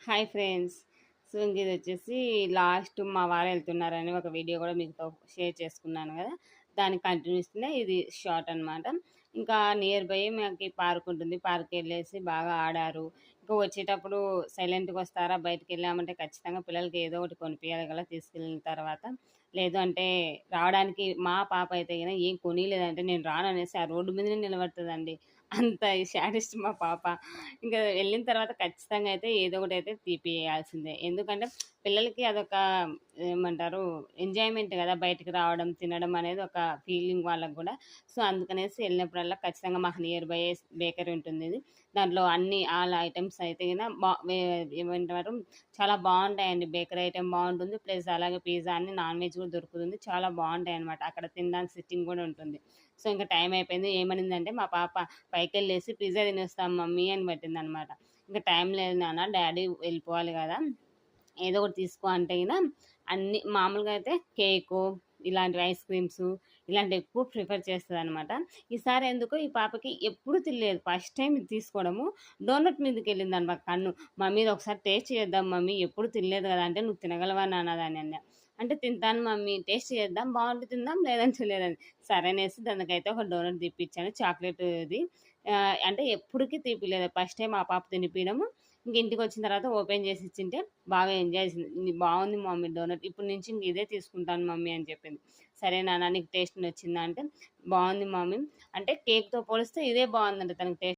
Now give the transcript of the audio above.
Hi friends. So, ఇది వచ్చేసి last మా వారు వెళ్తున్నారని ఒక వీడియో కూడా మీతో షేర్ చేసుకున్నాను కదా! దానికి కంటిన్యూస్‌నే ఇది షార్ట్ అనమాట. ఇంకా నియర్ బై మాకి పార్క్ ఉంటుంది. పార్క్‌కెళ్ళేసి బాగా ఆడారు. ఇంకా వచ్చేటప్పుడు సైలెంట్‌గా వస్తారా? బయటికెళ్ళామంటే ఖచ్చితంగా పిల్లలకి ఏదో ఒకటి కొనిపియాలి కదా! తీసుకెళ్ళిన తర్వాత. లేదు అంటే రావడానికి మా పాప అయితే గిన ఏం కొనీయలేదంటే నేను రాననేసి ఆ రోడ్డు మీదనే నిలబడతదండి. అంత శాడిస్ట్ మా పాప. ఇంకా వెళ్ళిన తర్వాత ఖచ్చితంగా అయితే ఏదో ఒకటైతే తీపియాల్సిందే. ఎందుకంటే పిల్లలకి అదొక ఏమంటారు ఎంజాయ్‌మెంట్ గదా! బయటికి రావడం, తినడం అనేది ఒక ఫీలింగ్ వాళ్ళకి గూడా. సో, అందుకనేసి వెళ్ళినప్పుడల్లా ఖచ్చితంగా మాకు నియర్ బయ్యే బేకరీ ఉంటుందిది. దాంట్లో అన్ని ఆల్ ఐటెమ్స్ అయితే గిన ఏమంటారు చాలా బావుంటాయండి. బేకరీ ఐటెమ్ బావుంటుంది. ప్లస్ అలాగే పిజ్జా అన్ని నాన్ వెజ్ గూడా దొరుకుతుంది. చాలా బావుంటాయన్నమాట. అక్కడ తినడానికి సిట్టింగ్ గూడా ఉంటుంది. సో, ఇంక టైం అయిపోయింది. ఏమనిందంటే మా పాప పైకెళ్ళేసి పిజ్జా తినేస్తాం మమ్మీ అని పెట్టిందనమాట. ఇంక టైం లేదు నాన్న డ్యాడీ వెళ్ళిపోవాలి గదా! ఏదో ఒకటి తీసుకో అంటే గిన అన్నీ మామూలుగా అయితే కేకు, ఇలాంటివి ఐస్ క్రీమ్సు ఇలాంటివి ఎక్కువ ప్రిఫర్ చేస్తదనమాట. ఈసారి ఎందుకో ఈ పాపకి ఎప్పుడు తినలేదు. ఫస్ట్ టైమ్ ఇది తీసుకోవడము. డోనట్ మీదకెళ్ళిందనమాట కన్ను. మమ్మీ ఇది ఒకసారి టేస్ట్ చేద్దాం మమ్మీ ఎప్పుడు తినలేదు కదా! అంటే నువ్వు తినగలవా నాన్న దాన్ని అంటే తింటాను మమ్మీ టేస్ట్ చేద్దాం బావుంటే తిందాం లేదంటే లేదండి. సరే అనేసి దానికైతే ఒక డోనట్ తెప్పించాను చాక్లెట్‌ది. అంటే ఎప్పటికి తీపియలేదు. ఫస్ట్ టైమ్ ఆ పాప తినిపియడము. ఇంక ఇంటికొచ్చిన తర్వాత ఓపెన్ చేసి ఇచ్చింటే బాగా ఎంజాయ్ చేసింది. బావుంది మమ్మీ డోనట్. ఇప్పటి నుంచి ఇంక ఇదే తీసుకుంటాను మమ్మీ అని చెప్పింది. సరే నాన్న నీకు టేస్ట్ నచ్చిందా అంటే, బావుంది మమ్మీ. అంటే కేక్‌తో పోలిస్తే ఇదే బావుందంట తనకి టేస్ట్.